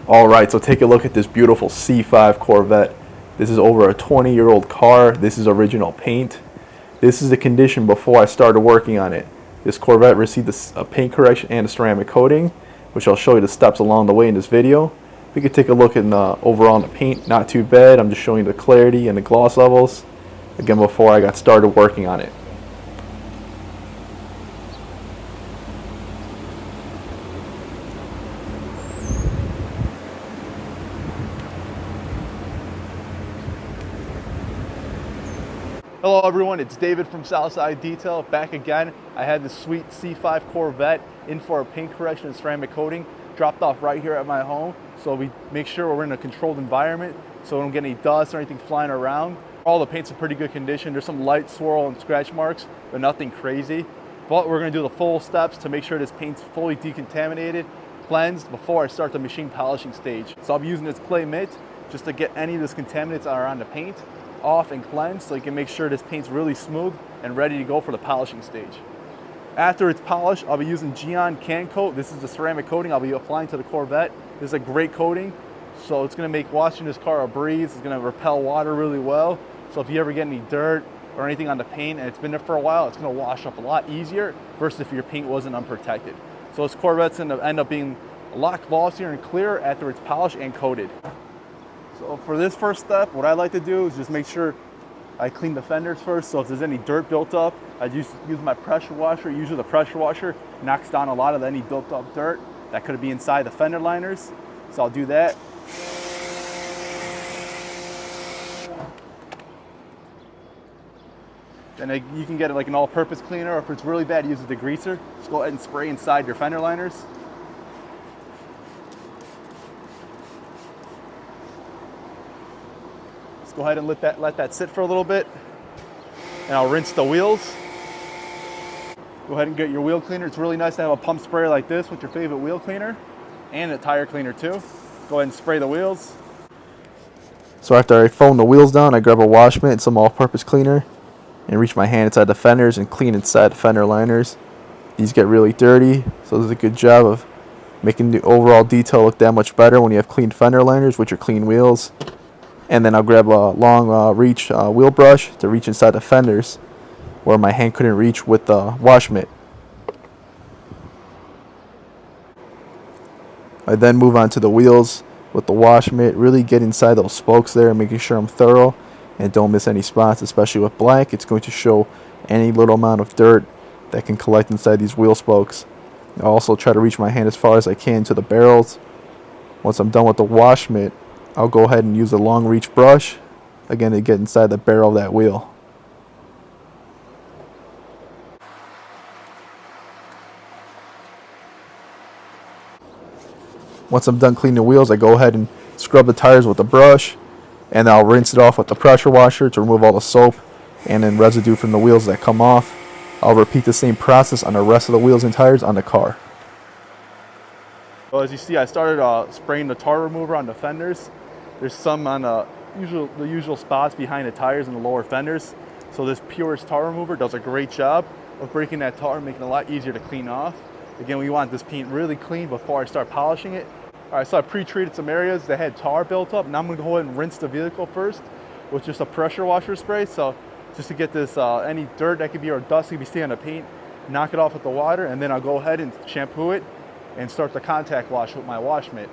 Alright, so take a look at this beautiful C5 Corvette. This is over a 20-year-old car. This is original paint. This is the condition before I started working on it. This Corvette received a paint correction and a ceramic coating, which I'll show you the steps along the way in this video. We could take a look at overall in the paint, not too bad. I'm just showing you the clarity and the gloss levels, again, before I got started working on it. Hello everyone, it's David from Southside Detail, back again. I had this sweet C5 Corvette in for a paint correction and ceramic coating, dropped off right here at my home, so we make sure we're in a controlled environment so we don't get any dust or anything flying around. All the paint's in pretty good condition. There's some light swirl and scratch marks, but nothing crazy. But we're going to do the full steps to make sure this paint's fully decontaminated, cleansed before I start the machine polishing stage. So I'll be using this clay mitt just to get any of these contaminants that are on the paint off and cleansed so you can make sure this paint's really smooth and ready to go for the polishing stage. After it's polished, I'll be using Gyeon CanCoat. This is the ceramic coating I'll be applying to the Corvette. This is a great coating, so it's going to make washing this car a breeze. It's going to repel water really well, so if you ever get any dirt or anything on the paint and it's been there for a while, it's going to wash up a lot easier versus if your paint wasn't unprotected. So this Corvette's going to end up being a lot glossier and clearer after it's polished and coated. So for this first step, what I like to do is just make sure I clean the fenders first. So if there's any dirt built up, I just use my pressure washer. Usually the pressure washer knocks down a lot of any built up dirt that could be inside the fender liners. So I'll do that. Then you can get it like an all-purpose cleaner, or if it's really bad, use a degreaser. Just go ahead and spray inside your fender liners. Go ahead and let that sit for a little bit, and I'll rinse the wheels. Go ahead and get your wheel cleaner. It's really nice to have a pump sprayer like this with your favorite wheel cleaner, and a tire cleaner too. Go ahead and spray the wheels. So after I foam the wheels down, I grab a wash mitt and some all-purpose cleaner and reach my hand inside the fenders and clean inside the fender liners. These get really dirty, so this is a good job of making the overall detail look that much better when you have clean fender liners with your clean wheels. And then I'll grab a long reach wheel brush to reach inside the fenders where my hand couldn't reach with the wash mitt. I then move on to the wheels with the wash mitt, really get inside those spokes there, making sure I'm thorough and don't miss any spots, especially with black. It's going to show any little amount of dirt that can collect inside these wheel spokes. I also try to reach my hand as far as I can to the barrels. Once I'm done with the wash mitt, I'll go ahead and use a long reach brush, again, to get inside the barrel of that wheel. Once I'm done cleaning the wheels, I go ahead and scrub the tires with the brush, and I'll rinse it off with the pressure washer to remove all the soap and then residue from the wheels that come off. I'll repeat the same process on the rest of the wheels and tires on the car. Well, as you see, I started spraying the tar remover on the fenders. There's some on the usual spots behind the tires and the lower fenders. So this Purist tar remover does a great job of breaking that tar and making it a lot easier to clean off. Again, we want this paint really clean before I start polishing it. All right, so I pre-treated some areas that had tar built up. Now I'm gonna go ahead and rinse the vehicle first with just a pressure washer spray. So just to get this, any dirt that could be or dust that could be staying on the paint, knock it off with the water, and then I'll go ahead and shampoo it and start the contact wash with my wash mitt.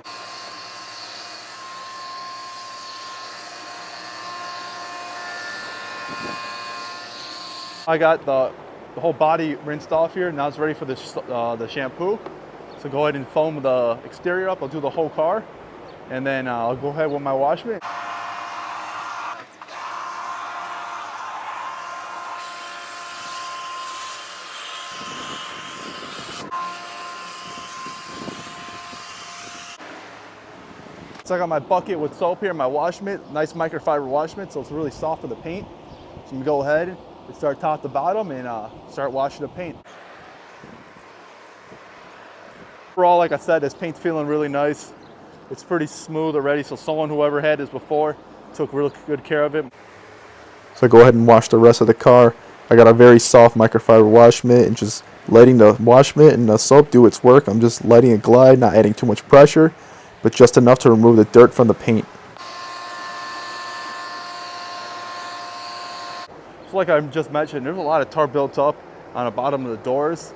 I got the whole body rinsed off here. Now it's ready for the shampoo. So go ahead and foam the exterior up. I'll do the whole car, and then I'll go ahead with my wash mitt. So I got my bucket with soap here, my wash mitt, nice microfiber wash mitt, so it's really soft for the paint. So I'm gonna go ahead and start top to bottom and start washing the paint. Overall, like I said, this paint's feeling really nice. It's pretty smooth already, so whoever had this before took real good care of it. So I go ahead and wash the rest of the car. I got a very soft microfiber wash mitt and just letting the wash mitt and the soap do its work. I'm just letting it glide, not adding too much pressure. but just enough to remove the dirt from the paint. So like I just mentioned, there's a lot of tar built up on the bottom of the doors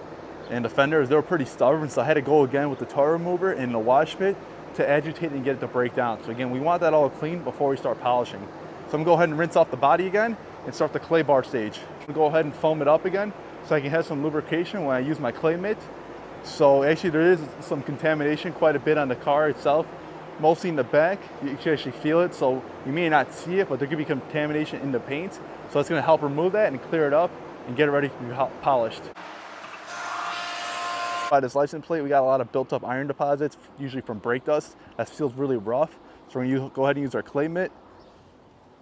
and the fenders. They were pretty stubborn, so I had to go again with the tar remover and the wash pit to agitate and get it to break down. So again, we want that all clean before we start polishing. So I'm gonna go ahead and rinse off the body again and start the clay bar stage. I'm gonna go ahead and foam it up again so I can have some lubrication when I use my clay mitt. So actually there is some contamination quite a bit on the car itself, mostly in the back. You can actually feel it, so you may not see it, but there could be contamination in the paint. So it's gonna help remove that and clear it up and get it ready to be polished. By this license plate, we got a lot of built up iron deposits, usually from brake dust. That feels really rough. So we're gonna go ahead and use our clay mitt.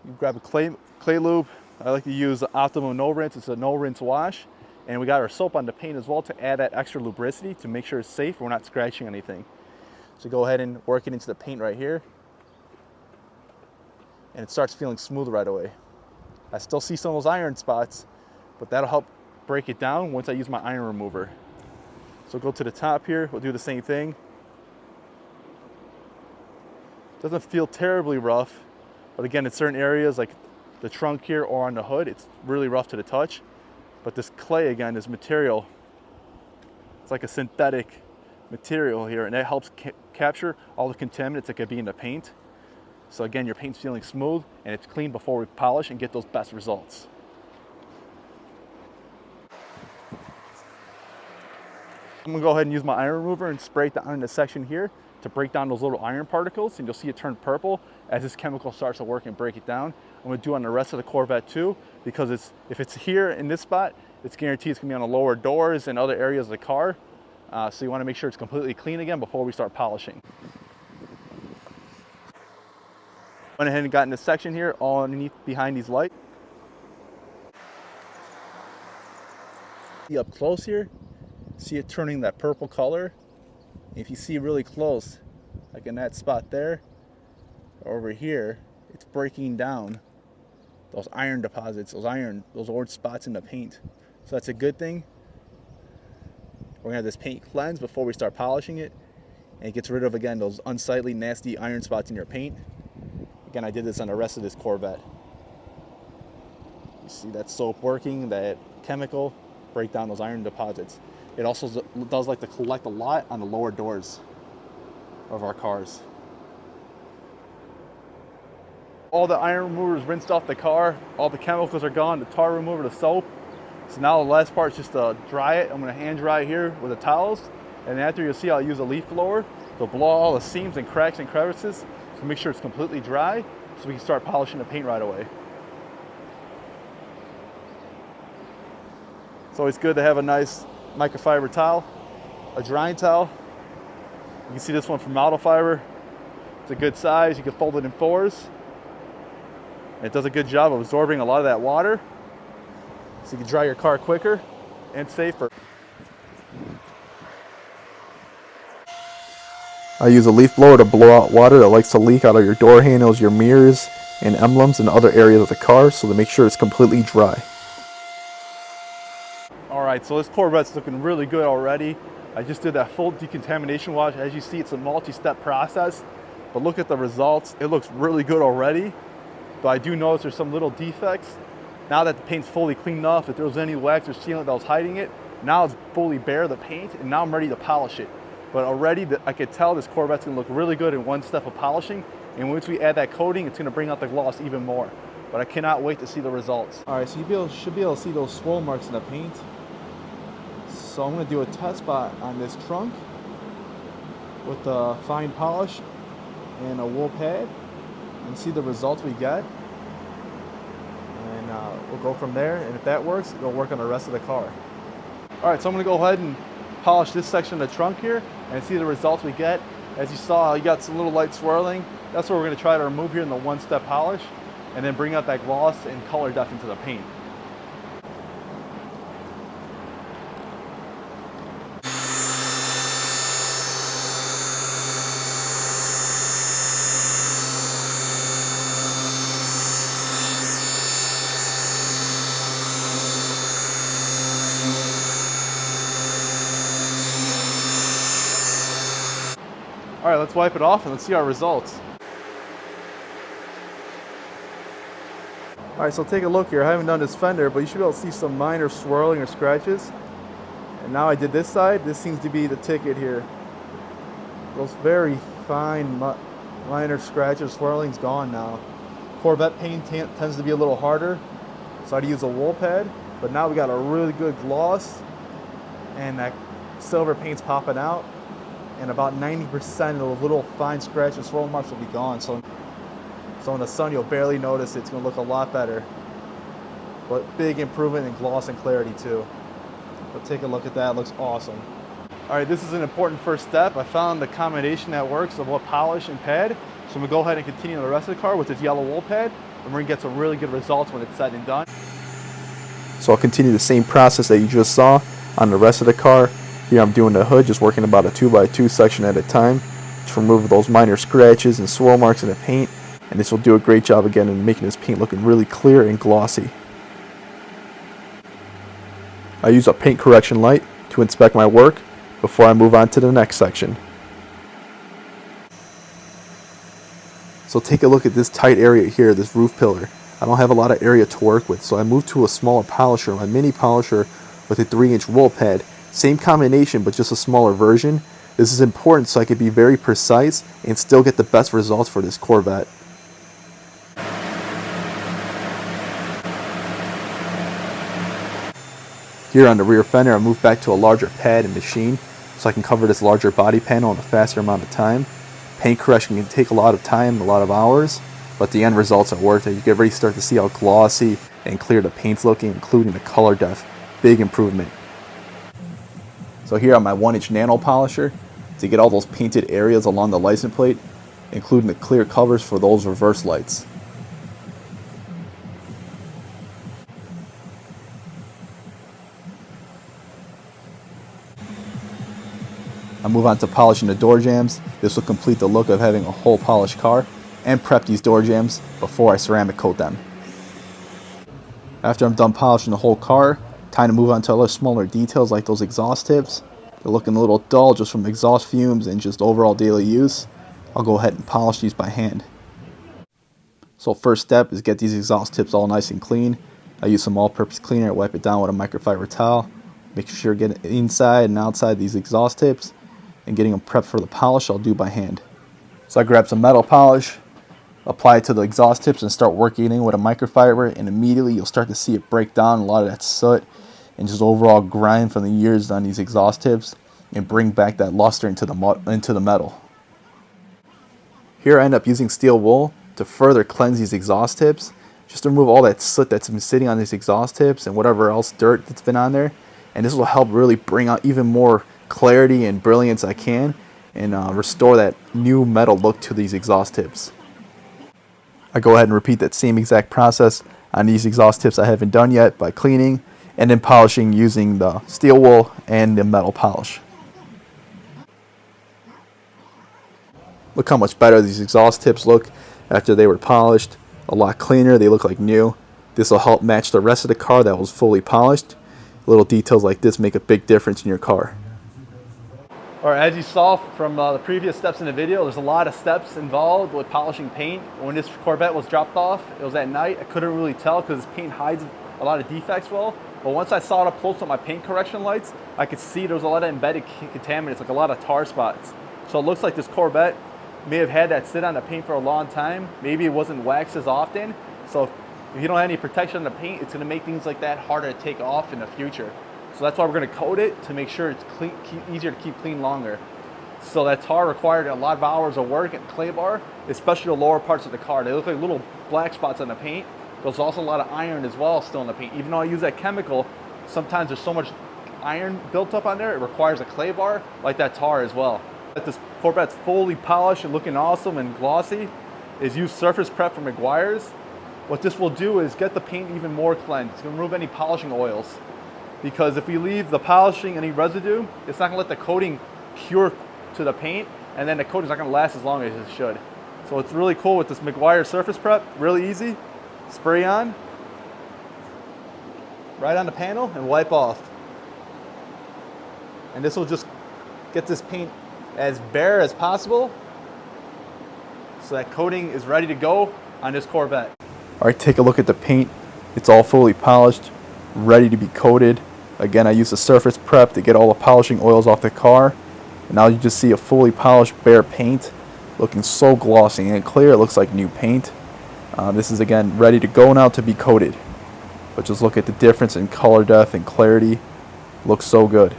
You grab a clay lube. I like to use Optimum No Rinse. It's a no rinse wash. And we got our soap on the paint as well to add that extra lubricity to make sure it's safe and we're not scratching anything. So go ahead and work it into the paint right here. And it starts feeling smooth right away. I still see some of those iron spots, but that'll help break it down once I use my iron remover. So go to the top here, we'll do the same thing. Doesn't feel terribly rough, but again, in certain areas like the trunk here or on the hood, it's really rough to the touch. But this clay, again, is material. It's like a synthetic material here, and that helps capture all the contaminants that could be in the paint. So again, your paint's feeling smooth and it's clean before we polish and get those best results. I'm gonna go ahead and use my iron remover and spray it down in this section here to break down those little iron particles, and you'll see it turn purple as this chemical starts to work and break it down. I'm gonna do it on the rest of the Corvette too, because if it's here in this spot, it's guaranteed it's gonna be on the lower doors and other areas of the car. So you wanna make sure it's completely clean again before we start polishing. Went ahead and got in this section here, all underneath behind these lights. See up close here, see it turning that purple color. If you see really close, like in that spot there, over here, it's breaking down those iron deposits, those orange spots in the paint. So that's a good thing. We're gonna have this paint cleanse before we start polishing it, and it gets rid of, again, those unsightly, nasty iron spots in your paint. Again, I did this on the rest of this Corvette. You see that soap working, that chemical, break down those iron deposits. It also does like to collect a lot on the lower doors of our cars. All the iron remover is rinsed off the car. All the chemicals are gone, the tar remover, the soap. So now the last part is just to dry it. I'm gonna hand dry it here with the towels. And after, you'll see I'll use a leaf blower to blow all the seams and cracks and crevices to make sure it's completely dry so we can start polishing the paint right away. It's always good to have a nice microfiber towel, a drying towel. You can see this one from Auto Fiber. It's a good size. You can fold it in fours. And it does a good job of absorbing a lot of that water, so you can dry your car quicker and safer. I use a leaf blower to blow out water that likes to leak out of your door handles, your mirrors, and emblems and other areas of the car, so to make sure it's completely dry. All right, so this Corvette's looking really good already. I just did that full decontamination wash. As you see, it's a multi-step process, but look at the results. It looks really good already, but I do notice there's some little defects. Now that the paint's fully cleaned off, if there was any wax or sealant that was hiding it, now it's fully bare, the paint, and now I'm ready to polish it. But already I could tell this Corvette's gonna look really good in one step of polishing, and once we add that coating, it's gonna bring out the gloss even more. But I cannot wait to see the results. All right, so you should be able to see those swirl marks in the paint. So I'm gonna do a test spot on this trunk with a fine polish and a wool pad and see the results we get. And we'll go from there, and if that works, it'll work on the rest of the car. All right, so I'm gonna go ahead and polish this section of the trunk here and see the results we get. As you saw, you got some little light swirling. That's what we're gonna try to remove here in the one-step polish, and then bring out that gloss and color depth into the paint. All right, let's wipe it off and let's see our results. Alright, so take a look here. I haven't done this fender, but you should be able to see some minor swirling or scratches. And now I did this side. This seems to be the ticket here. Those very fine minor scratches, swirling's gone now. Corvette paint tends to be a little harder, so I had to use a wool pad. But now we got a really good gloss, and that silver paint's popping out. And about 90% of those little fine scratches, swirl marks will be gone. So in the sun, you'll barely notice it. It's gonna look a lot better. But big improvement in gloss and clarity too. But take a look at that, it looks awesome. All right, this is an important first step. I found the combination that works of what polish and pad. So I'm gonna go ahead and continue the rest of the car with this yellow wool pad, and we're gonna get some really good results when it's said and done. So I'll continue the same process that you just saw on the rest of the car. Here I'm doing the hood, just working about a 2x2 section at a time to remove those minor scratches and swirl marks in the paint, and this will do a great job again in making this paint looking really clear and glossy. I use a paint correction light to inspect my work before I move on to the next section. So take a look at this tight area here, this roof pillar. I don't have a lot of area to work with, so I moved to a smaller polisher, my mini polisher with a 3-inch wool pad. Same combination, but just a smaller version. This is important so I can be very precise and still get the best results for this Corvette. Here on the rear fender, I moved back to a larger pad and machine so I can cover this larger body panel in a faster amount of time. Paint correction can take a lot of time, a lot of hours, but the end results are worth it. You can already start to see how glossy and clear the paint's looking, including the color depth. Big improvement. So here on my 1-inch nano polisher, to get all those painted areas along the license plate, including the clear covers for those reverse lights. I move on to polishing the door jambs. This will complete the look of having a whole polished car, and prep these door jambs before I ceramic coat them. After I'm done polishing the whole car, time to move on to other smaller details like those exhaust tips. They're looking a little dull just from exhaust fumes and just overall daily use. I'll go ahead and polish these by hand. So first step is get these exhaust tips all nice and clean. I use some all-purpose cleaner, wipe it down with a microfiber towel. Make sure to get inside and outside these exhaust tips, and getting them prepped for the polish I'll do by hand. So I grab some metal polish, apply it to the exhaust tips and start working in with a microfiber, and immediately you'll start to see it break down a lot of that soot and just overall grind from the years on these exhaust tips and bring back that luster into the metal. Here I end up using steel wool to further cleanse these exhaust tips, just to remove all that soot that's been sitting on these exhaust tips and whatever else dirt that's been on there, and this will help really bring out even more clarity and brilliance I can, and restore that new metal look to these exhaust tips. I go ahead and repeat that same exact process on these exhaust tips I haven't done yet by cleaning and then polishing using the steel wool and the metal polish. Look how much better these exhaust tips look after they were polished. A lot cleaner, they look like new. This will help match the rest of the car that was fully polished. Little details like this make a big difference in your car. All right, as you saw from the previous steps in the video, there's a lot of steps involved with polishing paint. When this Corvette was dropped off, it was at night. I couldn't really tell because paint hides a lot of defects well. But once I saw it up close with my paint correction lights, I could see there was a lot of embedded contaminants, like a lot of tar spots. So it looks like this Corvette may have had that sit on the paint for a long time. Maybe it wasn't waxed as often. So if you don't have any protection on the paint, it's gonna make things like that harder to take off in the future. So that's why we're gonna coat it to make sure it's clean, easier to keep clean longer. So that tar required a lot of hours of work at clay bar, especially the lower parts of the car. They look like little black spots on the paint. There's also a lot of iron as well still in the paint. Even though I use that chemical, sometimes there's so much iron built up on there, it requires a clay bar like that tar as well. This Corvette's fully polished and looking awesome and glossy is use surface prep from Meguiar's. What this will do is get the paint even more cleansed. It's gonna remove any polishing oils. Because if we leave the polishing any residue, it's not gonna let the coating cure to the paint, and then the coating's not gonna last as long as it should. So it's really cool with this Meguiar surface prep, really easy. Spray on, right on the panel, and wipe off. And this will just get this paint as bare as possible So that coating is ready to go on this Corvette. All right, take a look at the paint. It's all fully polished, ready to be coated. Again, I used a surface prep to get all the polishing oils off the car. And now you just see a fully polished bare paint, looking so glossy and clear. It looks like new paint. This is again ready to go now to be coated. But just look at the difference in color depth and clarity. Looks so good.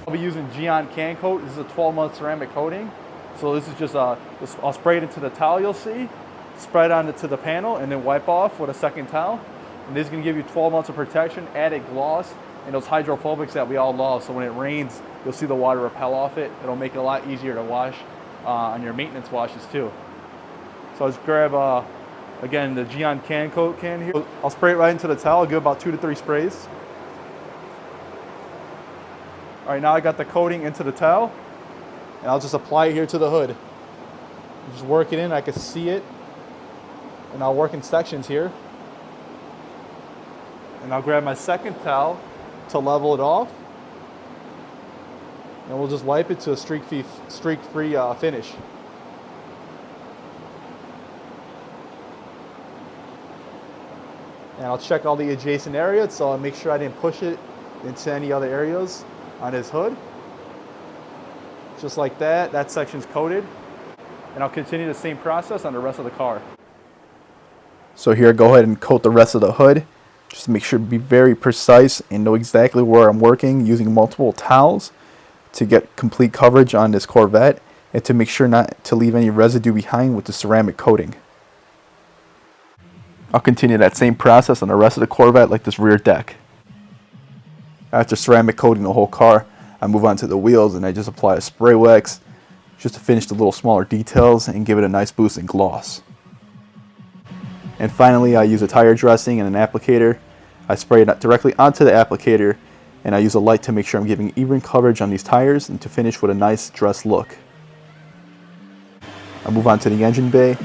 I'll be using Gyeon CanCoat. This is a 12-month ceramic coating. So this is just, I'll spray it into the towel you'll see, spread onto the panel, and then wipe off with a second towel. And this is going to give you 12 months of protection, added gloss, and those hydrophobics that we all love. So when it rains, you'll see the water repel off it. It'll make it a lot easier to wash on your maintenance washes too. So I'll just grab, again, the Gyeon CanCoat can here. I'll spray it right into the towel. I'll give about 2 to 3 sprays. All right, now I got the coating into the towel, and I'll just apply it here to the hood. Just work it in, I can see it, and I'll work in sections here. And I'll grab my second towel to level it off, and we'll just wipe it to a streak-free finish. And I'll check all the adjacent areas, so I'll make sure I didn't push it into any other areas on his hood. Just like that, that section's coated. And I'll continue the same process on the rest of the car. So here, go ahead and coat the rest of the hood. Just make sure to be very precise and know exactly where I'm working, using multiple towels to get complete coverage on this Corvette and to make sure not to leave any residue behind with the ceramic coating. I'll continue that same process on the rest of the Corvette, like this rear deck. After ceramic coating the whole car, I move on to the wheels and I just apply a spray wax just to finish the little smaller details and give it a nice boost in gloss. And finally, I use a tire dressing and an applicator. I spray it directly onto the applicator, and I use a light to make sure I'm giving even coverage on these tires and to finish with a nice dress look. I move on to the engine bay.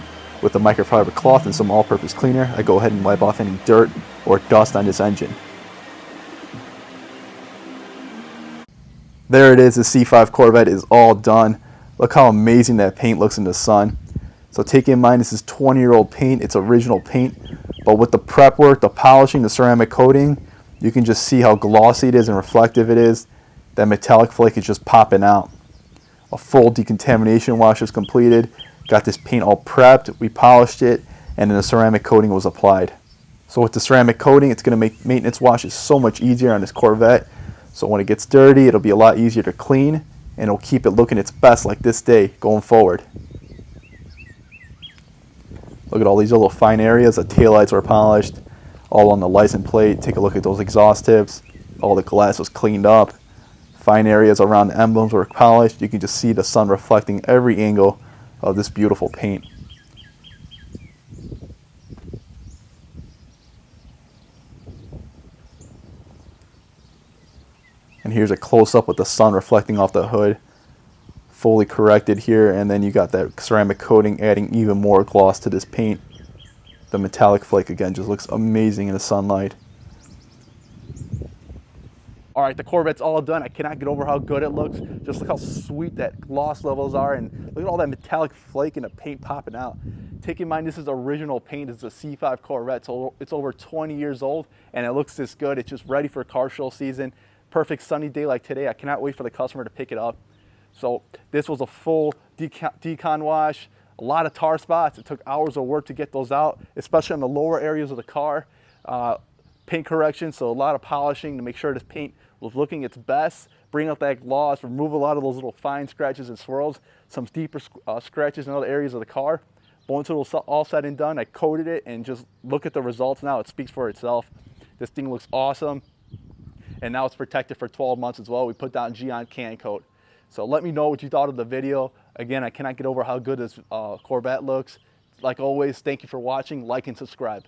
With a microfiber cloth and some all-purpose cleaner, I go ahead and wipe off any dirt or dust on this engine. There it is, the C5 Corvette is all done. Look how amazing that paint looks in the sun. So take in mind, this is 20-year-old paint, it's original paint, but with the prep work, the polishing, the ceramic coating, you can just see how glossy it is and reflective it is. That metallic flake is just popping out. A full decontamination wash is completed. Got this paint all prepped, we polished it, and then the ceramic coating was applied. So with the ceramic coating, it's going to make maintenance washes so much easier on this Corvette. So when it gets dirty, it'll be a lot easier to clean, and it'll keep it looking its best like this day going forward. Look at all these little fine areas. The taillights were polished, all on the license plate. Take a look at those exhaust tips. All the glass was cleaned up. Fine areas around the emblems were polished. You can just see the sun reflecting every angle of this beautiful paint. And here's a close-up with the sun reflecting off the hood. Fully corrected here, and then you got that ceramic coating adding even more gloss to this paint. The metallic flake again just looks amazing in the sunlight. All right, the Corvette's all done. I cannot get over how good it looks. Just look how sweet that gloss levels are, and look at all that metallic flake and the paint popping out. Take in mind, this is original paint. It's a C5 Corvette, so it's over 20 years old, and it looks this good. It's just ready for car show season. Perfect sunny day like today. I cannot wait for the customer to pick it up. So this was a full decon wash, a lot of tar spots. It took hours of work to get those out, especially on the lower areas of the car. Paint correction, so a lot of polishing to make sure this paint was looking its best. Bring out that gloss, remove a lot of those little fine scratches and swirls, some deeper scratches in other areas of the car. But once it was all said and done, I coated it, and just look at the results now. It speaks for itself. This thing looks awesome. And now it's protected for 12 months as well. We put down Gyeon CanCoat. So let me know what you thought of the video. Again, I cannot get over how good this Corvette looks. Like always, thank you for watching. Like and subscribe.